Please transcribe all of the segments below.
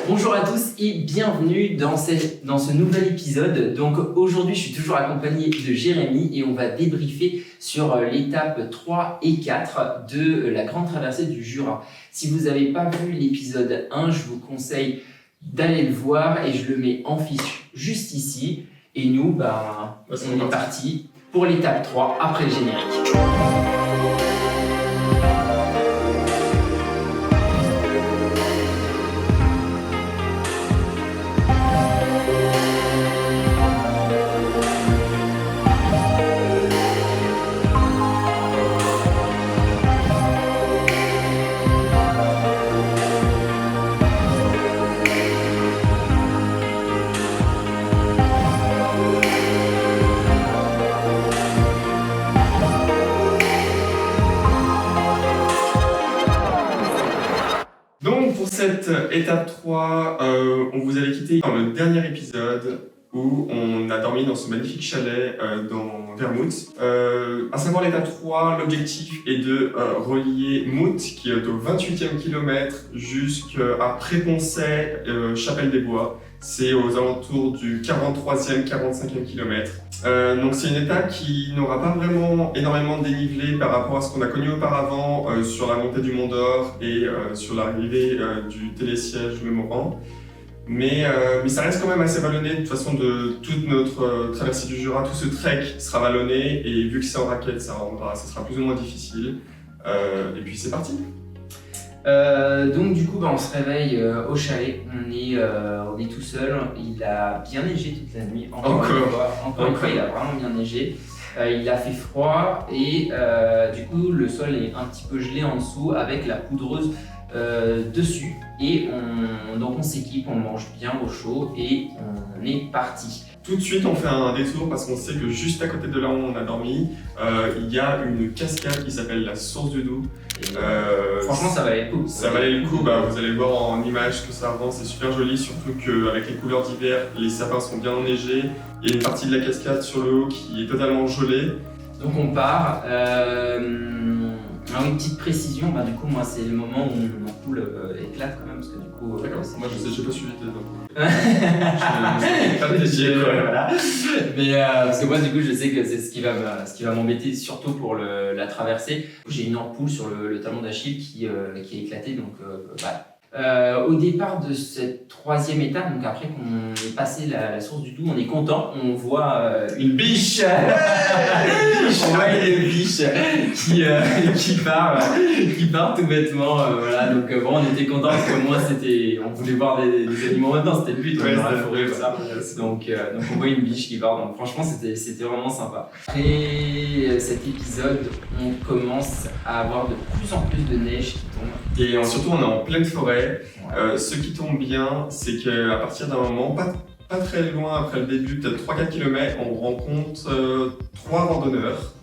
Bonjour à tous et bienvenue dans ce nouvel épisode. Donc aujourd'hui, je suis toujours accompagné de Jérémy et on va débriefer sur l'étape 3 et 4 de la grande traversée du Jura. Si vous n'avez pas vu l'épisode 1, je vous conseille d'aller le voir et je le mets en fiche juste ici. Et nous, on est parti pour l'étape 3 après le générique. Cette étape 3, on vous avait quitté dans le dernier épisode où on a dormi dans ce magnifique chalet dans Vermouth. À savoir l'étape 3, l'objectif est de relier Mout, qui est au 28e kilomètre, jusqu'à Pré-Poncet, Chapelle-des-Bois. C'est aux alentours du 43e, 45e kilomètre. Donc c'est une étape qui n'aura pas vraiment énormément de dénivelé par rapport à ce qu'on a connu auparavant sur la montée du Mont d'Or et sur l'arrivée du télésiège Memoran. Mais ça reste quand même assez vallonné. De toute façon, de toute notre traversée du Jura, tout ce trek sera vallonné et vu que c'est en raquette, ça sera plus ou moins difficile. Et puis c'est parti. Donc du coup on se réveille au chalet, on est tout seul, il a bien neigé toute la nuit, encore une fois il a vraiment bien neigé, il a fait froid et du coup le sol est un petit peu gelé en dessous avec la poudreuse dessus et donc on s'équipe, on mange bien au chaud et on est parti. Tout de suite, on fait un détour parce qu'on sait que juste à côté de là où on a dormi, il y a une cascade qui s'appelle la Source du Doubs. Franchement, ça valait le coup. Ça valait le coup, vous allez voir en image que ça avance, c'est super joli, surtout qu'avec les couleurs d'hiver, les sapins sont bien enneigés. Il y a une partie de la cascade sur le haut qui est totalement gelée. Donc on part. Une petite précision, du coup moi c'est le moment où mon ampoule éclate quand même parce que du coup... D'accord, moi j'ai pas suivi tes voilà. Mais parce que moi du coup je sais que c'est ce qui va m'embêter surtout pour la traversée. J'ai une ampoule sur le talon d'Achille qui est éclatée donc voilà. Au départ de cette troisième étape, donc après qu'on ait passé la source du Doubs, on est content, on voit une biche, on voit une biche qui part tout bêtement, voilà. Donc bon, on était content parce que moi on voulait voir des animaux maintenant, c'était le but, on est dans la forêt, voilà. Donc on voit une biche qui part, donc franchement c'était vraiment sympa. Après cet épisode, on commence à avoir de plus en plus de neige qui tombe. Et surtout on est en pleine forêt. Ce qui tombe bien, c'est qu'à partir d'un moment, pas très loin après le début, peut-être 3-4 km, on rencontre 3 randonneurs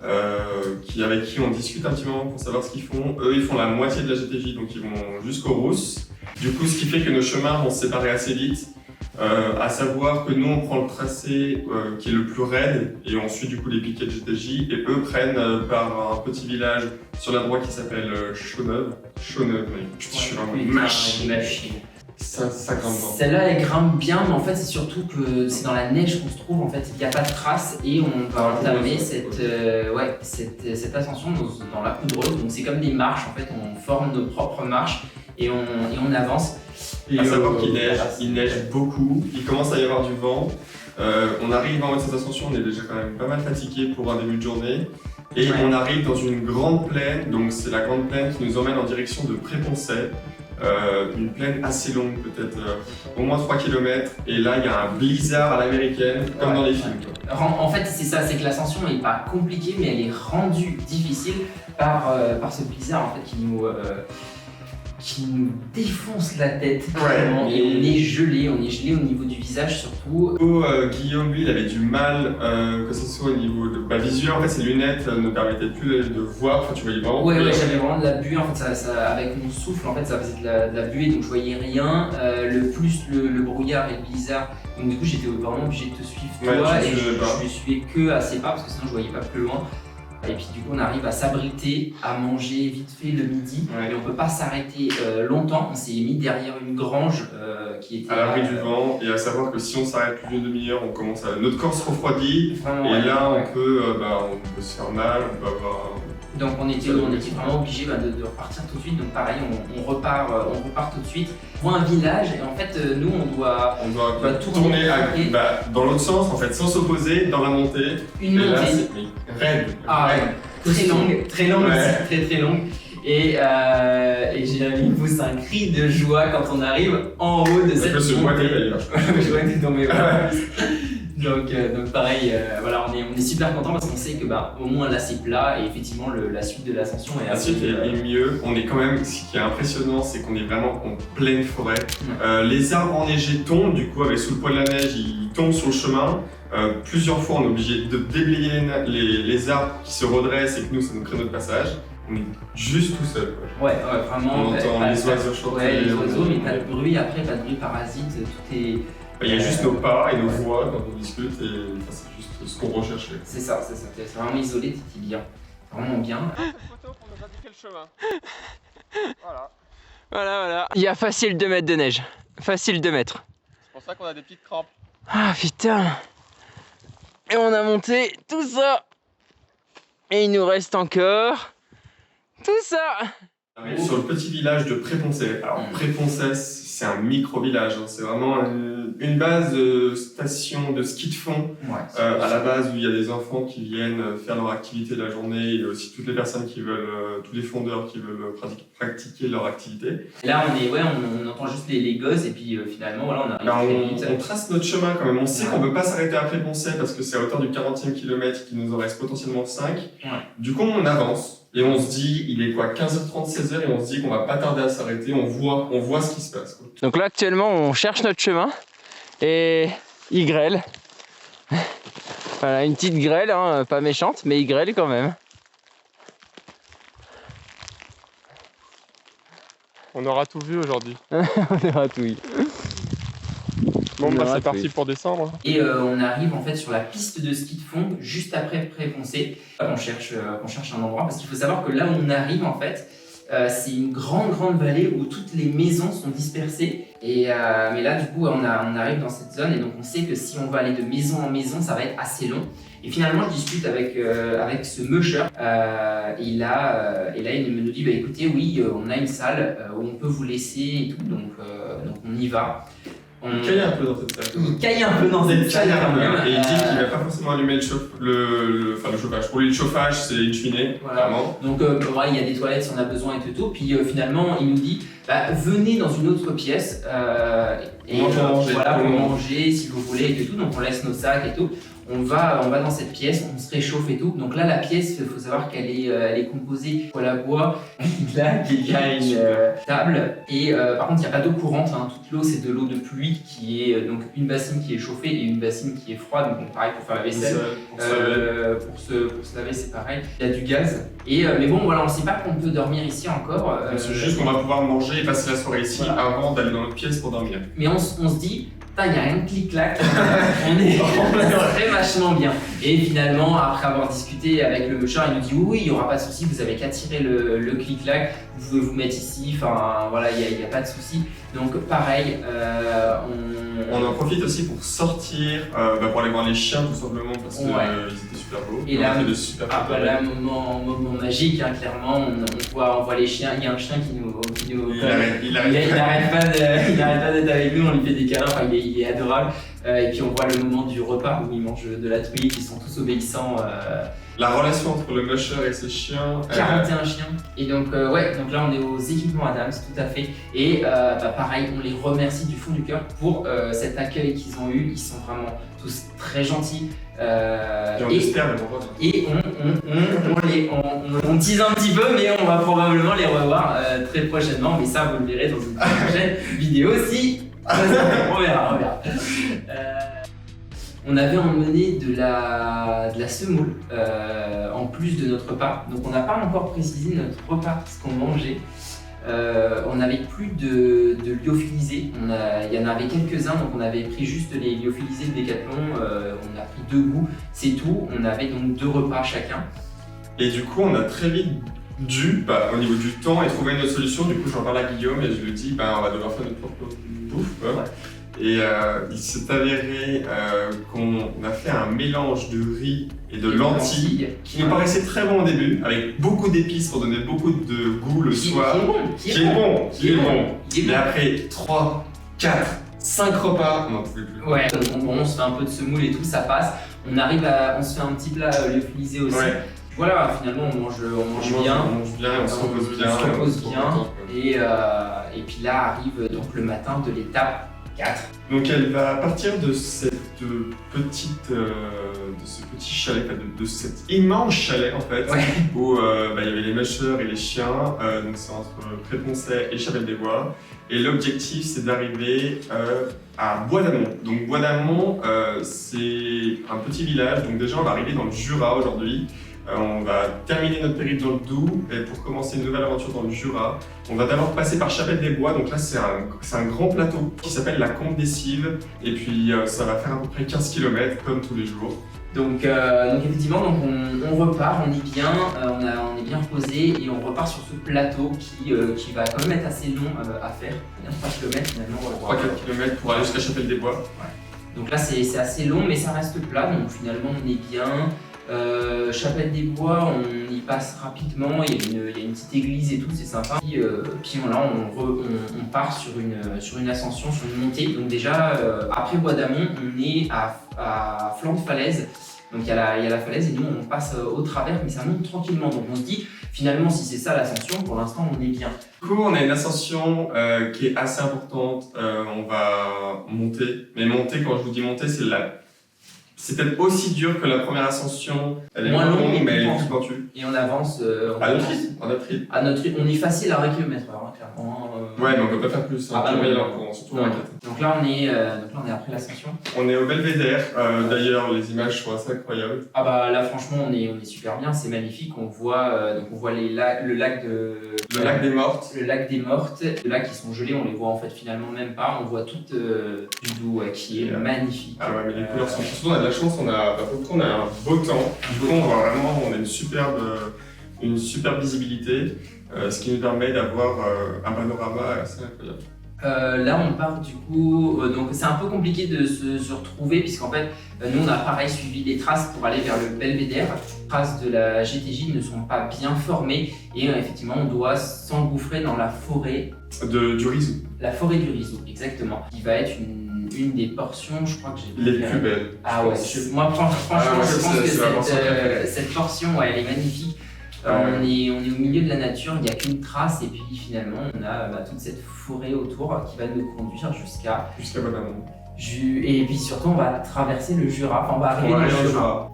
avec qui on discute un petit moment pour savoir ce qu'ils font. Eux, ils font la moitié de la GTJ, donc ils vont jusqu'aux Rousses. Du coup, ce qui fait que nos chemins vont se séparer assez vite. À savoir que nous, on prend le tracé qui est le plus raide et ensuite du coup les piquets de GTJ et eux prennent par un petit village sur la droite qui s'appelle Chaudeneuve, oui. Une machine. Ça grimpe bien. Celle-là elle grimpe bien, mais en fait c'est surtout que c'est dans la neige qu'on se trouve, en fait il n'y a pas de traces et on va entamer cette ascension dans la poudreuse. Donc c'est comme des marches, en fait on forme nos propres marches et on avance. À savoir qu'il neige beaucoup, il commence à y avoir du vent. On arrive en haut de cette ascension, on est déjà quand même pas mal fatigué pour un début de journée. Et on arrive dans une grande plaine, donc c'est la grande plaine qui nous emmène en direction de Pré-Poncet. Une plaine assez longue, peut-être au moins 3 km. Et là, il y a un blizzard à l'américaine, comme dans les films. En fait, c'est ça, c'est que l'ascension n'est pas compliquée, mais elle est rendue difficile par ce blizzard en fait, qui nous défonce la tête vraiment, et on est gelé au niveau du visage surtout. Guillaume, lui, il avait du mal, que ce soit au niveau de visuel, en fait ses lunettes ne permettaient plus de voir, enfin tu voyais vraiment. Ouais, j'avais vraiment de la buée, en fait, avec mon souffle, en fait, ça faisait de la buée, donc je voyais rien. Le brouillard et le blizzard, donc du coup j'étais vraiment obligé de te suivre toi, et je me suivais que assez pas, parce que sinon je voyais pas plus loin. Et puis du coup on arrive à s'abriter, à manger vite fait le midi. Ouais. Et on peut pas s'arrêter longtemps. On s'est mis derrière une grange qui était À l'abri du vent, et à savoir que si on s'arrête plus d'une demi-heure, on commence à... notre corps se refroidit, Vraiment, et ouais, là ouais. on peut se faire mal, on peut avoir... Donc on était vraiment obligé de repartir tout de suite. Donc pareil, on repart tout de suite. On voit un village et en fait nous on doit tourner dans l'autre sens en fait, sans s'opposer, dans la montée. une montée. Là, c'est raide. Très longue, Ouais. très longue. Et Jérémy pousse un cri de joie quand on arrive en haut de cette On peut se montée. moiter d'ailleurs. Je vois que t'es tombé. Voilà. Donc pareil, voilà, on est super content parce qu'on sait que au moins là c'est plat et effectivement la suite de l'ascension est La suite est mieux. On est quand même, ce qui est impressionnant, c'est qu'on est vraiment en pleine forêt. Les arbres enneigés tombent, du coup, avec sous le poids de la neige, ils tombent sur le chemin. Plusieurs fois, on est obligé de déblayer les arbres qui se redressent et que nous, ça nous crée notre passage. On est juste tout seul. Ouais, vraiment. On entend les oiseaux chanter. Ouais, les oiseaux, mais pas de bruit après, pas de bruit parasite, tout est. Il y a juste nos pas et nos voix quand on discute et c'est juste ce qu'on recherchait. C'est ça. C'est vraiment isolé, t'es bien. Vraiment bien. Cette photo pour nous indiquer le chemin. Voilà. Voilà. Il y a facile 2 mètres de neige. Facile 2 mètres. C'est pour ça qu'on a des petites crampes. Ah putain. Et on a monté tout ça. Et il nous reste encore tout ça. On arrive sur le petit village de Pré-Poncet. Alors Pré-Poncet, c'est un micro-village, hein. C'est vraiment une base de station de ski de fond. Ouais. À la base où il y a des enfants qui viennent faire leur activité de la journée, il y a aussi toutes les personnes qui veulent, tous les fondeurs qui veulent pratiquer leur activité. Et là on entend juste les gosses et puis finalement voilà on arrive Alors, très vite. on trace notre chemin quand même, on sait qu'on ne peut pas s'arrêter à Pré-Poncet parce que c'est à hauteur du 40e kilomètre qui nous en reste potentiellement 5. Ouais. Du coup on avance. Et on se dit, il est quoi, 15h30, 16h, et on se dit qu'on va pas tarder à s'arrêter, on voit ce qui se passe, quoi. Donc là actuellement on cherche notre chemin. Et il grêle. Voilà, une petite grêle, hein, pas méchante, mais il grêle quand même. On aura tout vu aujourd'hui. On aura tout eu. Bon, On aura c'est tout parti eu. pour descendre. Et on arrive en fait sur la piste de ski de fond juste après Pré-Poncet. On cherche un endroit parce qu'il faut savoir que là où on arrive en fait, c'est une grande vallée où toutes les maisons sont dispersées. Mais là du coup on arrive dans cette zone et donc on sait que si on va aller de maison en maison, ça va être assez long. Et finalement je discute avec ce musher et là il me dit écoutez oui on a une salle où on peut vous laisser et tout donc on y va. Il caille un peu dans cette salle. Il caille un peu dans cette salle quand même. Et il dit qu'il va pas forcément allumer le chauffage. Pour lui, le chauffage, c'est une cheminée, Voilà. vraiment. Donc il y a des toilettes si on a besoin et tout. Puis finalement, il nous dit venez dans une autre pièce et pour manger si vous voulez et tout. Donc on laisse nos sacs et tout. On va dans cette pièce, on se réchauffe et tout. Donc là, la pièce, il faut savoir qu'elle est composée de la bois, là, il y a une table. Et par contre, il n'y a pas d'eau courante. Hein. Toute l'eau, c'est de l'eau de pluie qui est donc une bassine qui est chauffée et une bassine qui est froide. Donc pareil pour faire la vaisselle. Pour se laver, c'est pareil. Il y a du gaz. Mais bon, voilà, on ne sait pas qu'on peut dormir ici encore. C'est juste qu'on va pouvoir manger et passer la soirée ici avant d'aller dans notre pièce pour dormir. Mais on se dit, il n'y a rien de clic-clac, on est très vachement bien. Et finalement, après avoir discuté avec le musher, il nous dit oui, il n'y aura pas de souci, vous avez qu'à tirer le clic-clac, vous pouvez vous mettre ici, enfin voilà, il n'y a pas de souci. Donc pareil, on en profite aussi pour sortir, pour aller voir les chiens tout simplement parce qu'ils étaient super beaux. Et là, de super voilà, moment magique, hein, clairement, on voit les chiens, il y a un chien qui nous il arrête pas d'être avec nous, on lui fait des câlins, enfin, il est adorable. Et puis on voit le moment du repas où ils mangent de la truite, ils sont tous obéissants. La relation entre le musher et ses chiens. 41 chiens. Et donc donc là on est aux équipements Adams, tout à fait. Et pareil, on les remercie du fond du cœur pour cet accueil qu'ils ont eu. Ils sont vraiment tous très gentils. Et on tease un petit peu, mais on va probablement les revoir très prochainement. Mais ça, vous le verrez dans une prochaine vidéo si. On verra. On avait emmené de la semoule en plus de notre repas. Donc on n'a pas encore précisé notre repas, ce qu'on mangeait. On n'avait plus de lyophilisés. Il y en avait quelques-uns, donc on avait pris juste les lyophilisés de Decathlon. On a pris 2 goûts, c'est tout. On avait donc 2 repas chacun. Et du coup, on a très vite dû, au niveau du temps, et trouver une autre solution. Du coup, j'en parle à Guillaume et je lui dis, on va devoir faire notre propre bouffe. Ouais. Et il s'est avéré qu'on a fait un mélange de riz et de lentilles qui nous paraissait très bon au début, avec beaucoup d'épices pour donner beaucoup de goût le soir. Qui est bon. Mais après 3, 4, 5 repas, on n'en pouvait plus. Ouais, on se fait un peu de semoule et tout, ça passe. On se fait un petit plat lyophilisé aussi. Ouais. Voilà, finalement on mange bien. On mange bien, on se repose bien. Et puis là arrive donc le matin de l'étape 4. Donc elle va partir de cette petite, de ce petit chalet, de cet immense chalet en fait, où il y avait les mâcheurs et les chiens, donc c'est entre Préponcet et Chapelle-des-Bois. Et l'objectif c'est d'arriver à Bois d'Amont. Donc Bois d'Amont, c'est un petit village, donc déjà on va arriver dans le Jura aujourd'hui. On va terminer notre périple dans le Doubs et pour commencer une nouvelle aventure dans le Jura, on va d'abord passer par Chapelle-des-Bois. Donc là, c'est un grand plateau qui s'appelle la Combe des Cives et puis ça va faire à peu près 15 km comme tous les jours. Donc effectivement, on repart, on est bien, on est bien reposé et on repart sur ce plateau qui va quand même être assez long à faire. 3 km finalement. 3-4 km pour aller jusqu'à Chapelle-des-Bois. Ouais. Donc là, c'est assez long, mais ça reste plat, donc finalement on est bien. Chapelle-des-Bois, on y passe rapidement, il y a une petite église et tout, c'est sympa. Puis là, on part sur une ascension, sur une montée. Donc déjà, après Bois d'Amont, on est à flanc de falaise. Donc il y a la falaise et nous, on passe au travers, mais ça monte tranquillement. Donc on se dit, finalement, si c'est ça l'ascension, pour l'instant, on est bien. Du coup, on a une ascension qui est assez importante. On va monter, mais monter, quand je vous dis monter, c'est peut-être aussi dur que la première ascension. Elle est moins longue, mais elle est plus pointue. Et on avance. À notre rythme. On est facile à 1 km/h, clairement. Ouais, mais on peut pas faire plus. Surtout en raquette. Donc là, on est après l'ascension. On est au Belvédère. D'ailleurs, les images sont assez incroyables. Ah bah là, franchement, on est super bien. C'est magnifique. On voit le lac des Mortes. Le lac des Mortes. Les lacs qui sont gelés, on les voit en fait finalement même pas. On voit tout du Doubs qui est magnifique. Ah ouais, mais les couleurs sont. Surtout, on a de la chance. On a un beau temps. Du coup, on a une super visibilité, ce qui nous permet d'avoir un panorama assez incroyable. Là on part du coup, donc c'est un peu compliqué de se retrouver puisqu'en fait nous on a pareil suivi les traces pour aller vers le Belvédère. Les traces de la GTJ ne sont pas bien formées et effectivement on doit s'engouffrer dans la forêt du Rizou. La forêt du Rizou, exactement, qui va être une des portions, je crois que j'ai les plus belles. Ah ouais, moi franchement je pense que cette portion elle est magnifique. On est au milieu de la nature, il n'y a qu'une trace et puis finalement on a toute cette forêt autour qui va nous conduire jusqu'à Bois d'Amont. Et puis surtout on va traverser le Jura, enfin on va arriver dans le Jura.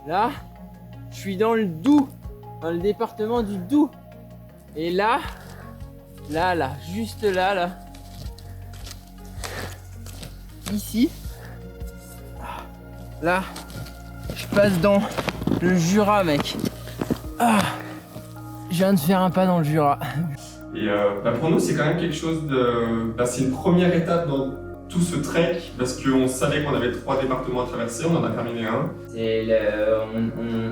Là, je suis dans le Doubs, dans le département du Doubs. Et là, juste là, ici, là, je passe dans le Jura, mec. Je viens de faire un pas dans le Jura. Et pour nous, c'est quand même quelque chose de. C'est une première étape dans tout ce trek parce qu'on savait qu'on avait 3 départements à traverser, on en a terminé un.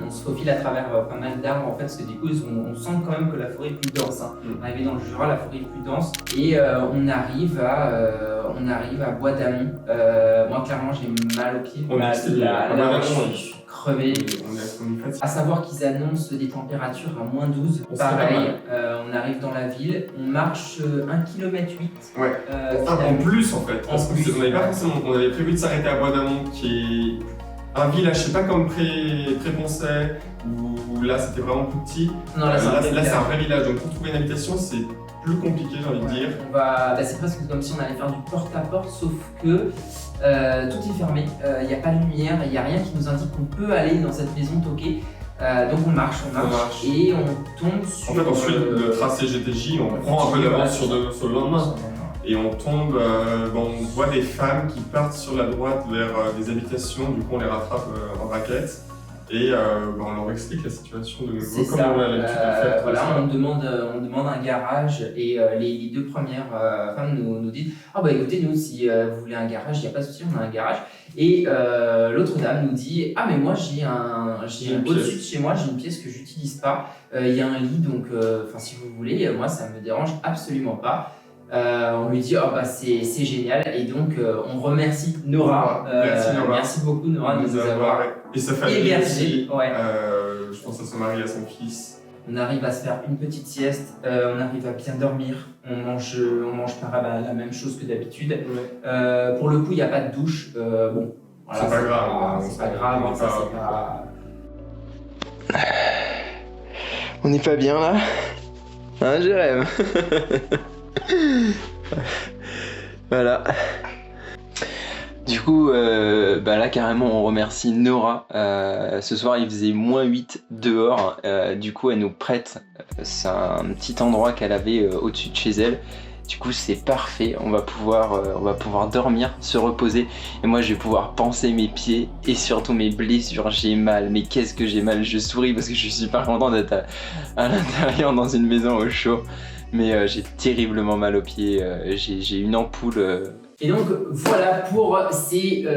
On se faufile à travers pas mal d'arbres en fait, parce que du coup, on sent quand même que la forêt est plus dense. Arrivé dans le Jura, la forêt est plus dense et on arrive à Bois d'Amont. Moi, clairement, j'ai mal aux pieds. Je suis crevé. On est fatigué. À savoir qu'ils annoncent des températures à -12. Pareil, on arrive dans la ville, on marche 1,8 km. Ouais. En plus en fait. On avait prévu de s'arrêter à Bois d'Amont, qui est un village, je sais pas comme Préponcet, où là c'était vraiment tout petit. Non, là c'est un vrai village, donc pour trouver une habitation c'est plus compliqué, j'ai envie de dire. C'est presque comme si on allait faire du porte-à-porte, sauf que tout est fermé, il n'y a pas de lumière, il n'y a rien qui nous indique qu'on peut aller dans cette maison toquée. Donc on marche et on tombe sur... En fait, ensuite, le tracé GTJ, on prend un peu d'avance sur le lendemain. Et on tombe, on voit des femmes qui partent sur la droite vers des habitations, du coup on les rattrape en raquette. Et on leur explique la situation de nouveau, C'est comme ça. on a l'habitude de faire. Voilà, on demande un garage et les deux premières femmes nous disent ah bah écoutez, nous si vous voulez un garage, il n'y a pas de souci, on a un garage. Et l'autre dame nous dit ah mais moi j'ai au-dessus de chez moi j'ai une pièce que j'utilise pas. Il y a un lit donc si vous voulez, moi ça me dérange absolument pas. On lui dit oh bah c'est génial et donc on remercie Nora. Merci Nora. Merci beaucoup Nora de nous avoir et sa famille hébergés. aussi. Ouais. Je pense à son mari, à son fils. On arrive à se faire une petite sieste, on arrive à bien dormir, on mange la même chose que d'habitude. Ouais. Pour le coup, il n'y a pas de douche. Bon, voilà, c'est pas grave. C'est pas grave, hein, ça c'est pas. On n'est pas bien là? Hein, Jérém? Voilà. Du coup, là carrément on remercie Nora. Ce soir il faisait -8 dehors. Du coup elle nous prête c'est un petit endroit qu'elle avait au-dessus de chez elle. Du coup c'est parfait, on va pouvoir dormir, se reposer. Et moi je vais pouvoir panser mes pieds et surtout mes blessures. J'ai mal, mais qu'est-ce que j'ai mal. Je souris parce que je suis super content d'être à l'intérieur dans une maison au chaud. Mais j'ai terriblement mal aux pieds, j'ai une ampoule. Et donc voilà pour ces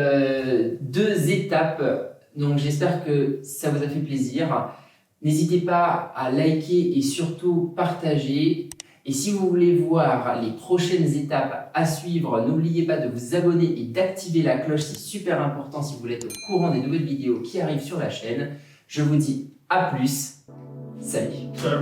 deux étapes. Donc j'espère que ça vous a fait plaisir. N'hésitez pas à liker et surtout partager. Et si vous voulez voir les prochaines étapes à suivre, n'oubliez pas de vous abonner et d'activer la cloche. C'est super important si vous voulez être au courant des nouvelles vidéos qui arrivent sur la chaîne. Je vous dis à plus. Salut. Ciao.